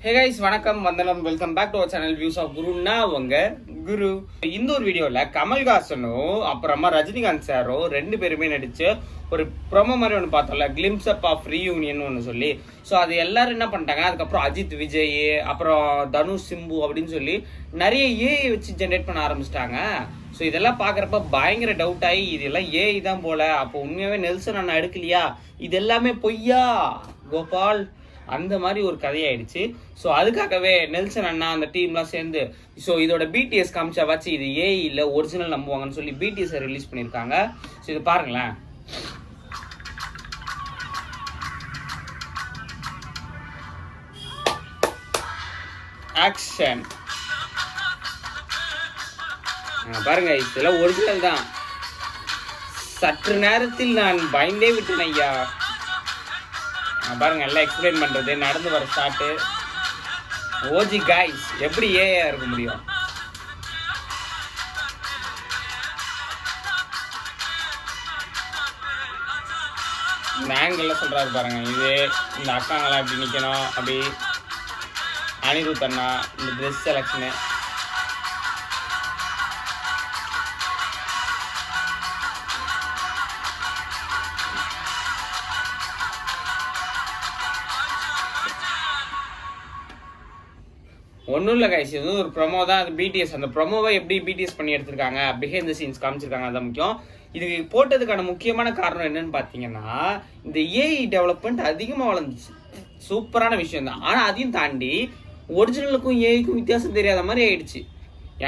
ஹே guys, வணக்கம், வந்தனம், welcome back to our channel views of குருன்னா உங்க குரு. இந்த ஒரு வீடியோவில் கமல்ஹாசனும் அப்புறமா ரஜினிகாந்த் சாரும் ரெண்டு பேருமே நடிச்சு ஒரு ப்ரோமோ மாதிரி ஒன்று பார்த்தோம்ல, கிளிம்ஸ் அப் ஆஃப் ரீயூனியன் ஒன்று சொல்லி. ஸோ அது எல்லாரும் என்ன பண்ணிட்டாங்க, அதுக்கப்புறம் அஜித் விஜய் அப்புறம் தனுஷ் சிம்பு அப்படின்னு சொல்லி நிறைய ஏஐ வச்சு ஜென்ரேட் பண்ண ஆரம்பிச்சிட்டாங்க. ஸோ இதெல்லாம் பார்க்குறப்ப பயங்கர டவுட் ஆகி இதெல்லாம் ஏஐ தான் போல, அப்போ உண்மையாகவே நெல்சன் அண்ணா எடுக்கலையா, இது எல்லாமே பொய்யா கோபால், அந்த மாதிரி ஒரு கதையாயிடுச்சு. ஸோ அதுக்காகவே நெல்சன் அண்ணா அந்த டீம்லாம் சேர்ந்து ஸோ இதோட பிடிஎஸ் காமிச்சா வச்சு இது ஏஐ இல்லை ஒரிஜினல் நம்புவாங்கன்னு சொல்லி பிடிஎஸ் ரிலீஸ் பண்ணியிருக்காங்க. ஸோ இது பாருங்களேன். ஆக்ஷன் பாருங்க, இதெல்லாம் ஒரிஜினல் தான். சற்று நேரத்தில் நான் பயந்தே விட்டேன் ஐயா. பாருங்க, எல்லாம் எக்ஸ்பிளைன் பண்றது, நடந்து வர ஸ்டார்ட். ஓஜி கைஸ், எப்படி ஏஐ இருக்க முடியும்? இந்த ஆங்கிள் சொல்றாரு பாருங்க, இது இந்த அக்காங்கெல்லாம் எப்படி நிக்கணும், அப்படி அனிருத் அண்ணா இந்த ட்ரெஸ் செலக்ஷனு. ஒன்றும் இல்லை கைஸ், இது ஒரு ப்ரொமோ தான். அது பிடிஎஸ், அந்த ப்ரொமோவை எப்படி பிடிஎஸ் பண்ணி எடுத்திருக்காங்க, பிஹைண்ட் த சீன்ஸ் காமிச்சிருக்காங்க, அதான் முக்கியம். இது போட்டதுக்கான முக்கியமான காரணம் என்னன்னு பார்த்தீங்கன்னா, இந்த ஏஐ டெவலப்மெண்ட் அதிகமாக வளர்ந்துச்சு. சூப்பரான விஷயம் தான். ஆனால் அதையும் தாண்டி ஒரிஜினலுக்கும் ஏஐக்கும் வித்தியாசம் தெரியாத மாதிரி ஆயிடுச்சு.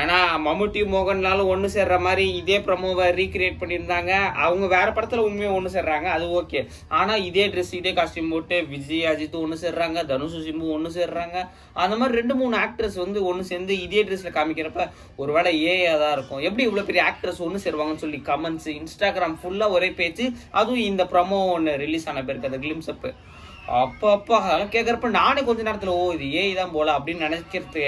ஏன்னா மம்முட்டி மோகன்லாலும் ஒன்று சேர்ற மாதிரி இதே ப்ரமோவை ரீக்ரியேட் பண்ணியிருந்தாங்க. அவங்க வேற படத்தில் உண்மையாக ஒன்று சேர்றாங்க, அது ஓகே. ஆனால் இதே ட்ரெஸ் இதே காஸ்டியூம் போட்டு விஜய் அஜித் ஒன்று சேர்றாங்க, தனுஷ் சிம்பு ஒன்று சேர்றாங்க. அந்த மாதிரி 2-3 ஆக்ட்ரஸ் வந்து ஒன்று சேர்ந்து இதே ட்ரெஸ்ஸில் காமிக்கிறப்ப ஒருவேளை ஏஐயாக தான் இருக்கும். எப்படி இவ்வளோ பெரிய ஆக்ட்ரஸ் ஒன்று சேருவாங்கன்னு சொல்லி கமெண்ட்ஸ், இன்ஸ்டாகிராம் ஃபுல்லாக ஒரே பேச்சு. அதுவும் இந்த ப்ரமோ ஒன்று ரிலீஸ் ஆன பேருக்கு அந்த கிளிம்ஸ் அப்பு அப்போ அதெல்லாம் கேட்குறப்ப நானே கொஞ்ச நேரத்தில் இது ஏஐ தான் போல அப்படின்னு நினைக்கிறதுக்கு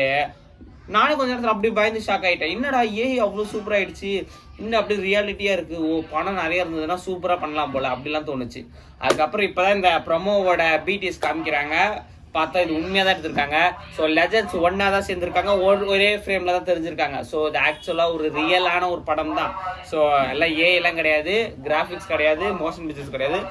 நானே கொஞ்ச நேரத்தில் அப்படி பயந்து ஷாக் ஆகிட்டேன். என்னடா ஏஐ அவ்வளோ சூப்பராகிடுச்சு, இன்னும் அப்படி ரியாலிட்டியாக இருக்குது, பணம் நிறைய இருந்ததுன்னா சூப்பராக பண்ணலாம் போல் அப்படிலாம் தோணுச்சு. அதுக்கப்புறம் இப்போ தான் இந்த ப்ரமோவோட பிடிஎஸ் காமிக்கிறாங்க. பார்த்தா இது உண்மையாக தான் எடுத்திருக்காங்க. ஸோ லெஜண்ட்ஸ் ஒன்றா தான் சேர்ந்துருக்காங்க, ஒரே ஃப்ரேமில் தான் தெரிஞ்சிருக்காங்க. ஸோ இது ஆக்சுவலாக ஒரு ரியலான ஒரு படம் தான். ஸோ எல்லாம் ஏஐலாம் கிடையாது, கிராஃபிக்ஸ் கிடையாது, மோஷன் பிக்சர்ஸ் கிடையாது,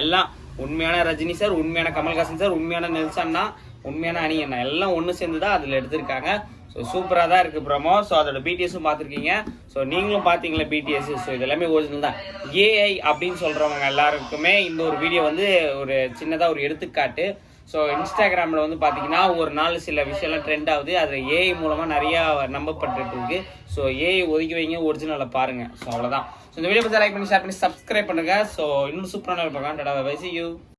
எல்லாம் உண்மையான ரஜினி சார், உண்மையான கமல்ஹாசன் சார், உண்மையான நெல்சன்னா, உண்மையான அணி என்ன எல்லாம் ஒன்று சேர்ந்து தான் அதில் எடுத்திருக்காங்க. ஸோ சூப்பராக தான் இருக்குது ப்ரமோ. ஸோ அதோட பிடிஎஸும் பார்த்துருக்கீங்க. ஸோ நீங்களும் பார்த்தீங்களா பிடிஎஸ். ஸோ இது எல்லாமே ஒரிஜினல் தான். ஏஐ அப்படின்னு சொல்கிறவங்க எல்லாருக்குமே இந்த ஒரு வீடியோ வந்து ஒரு சின்னதாக ஒரு எடுத்துக்காட்டு. ஸோ இன்ஸ்டாகிராமில் வந்து பார்த்தீங்கன்னா ஒரு நாள் சில விஷயம்லாம் ட்ரெண்ட் ஆகுது, அதில் ஏஐ மூலமாக நிறையா நம்பப்பட்டு இருக்கு. ஸோ ஏஐ ஒதுக்கி வைங்க, ஒரிஜினலை பாருங்கள். ஸோ அவ்வளோதான். ஸோ இந்த வீடியோ பற்றி லைக் பண்ணி ஷேர் பண்ணி சப்ஸ்கிரைப் பண்ணுங்கள். ஸோ இன்னும் சூப்பரான பார்க்கலாம். Tata, bye, see you.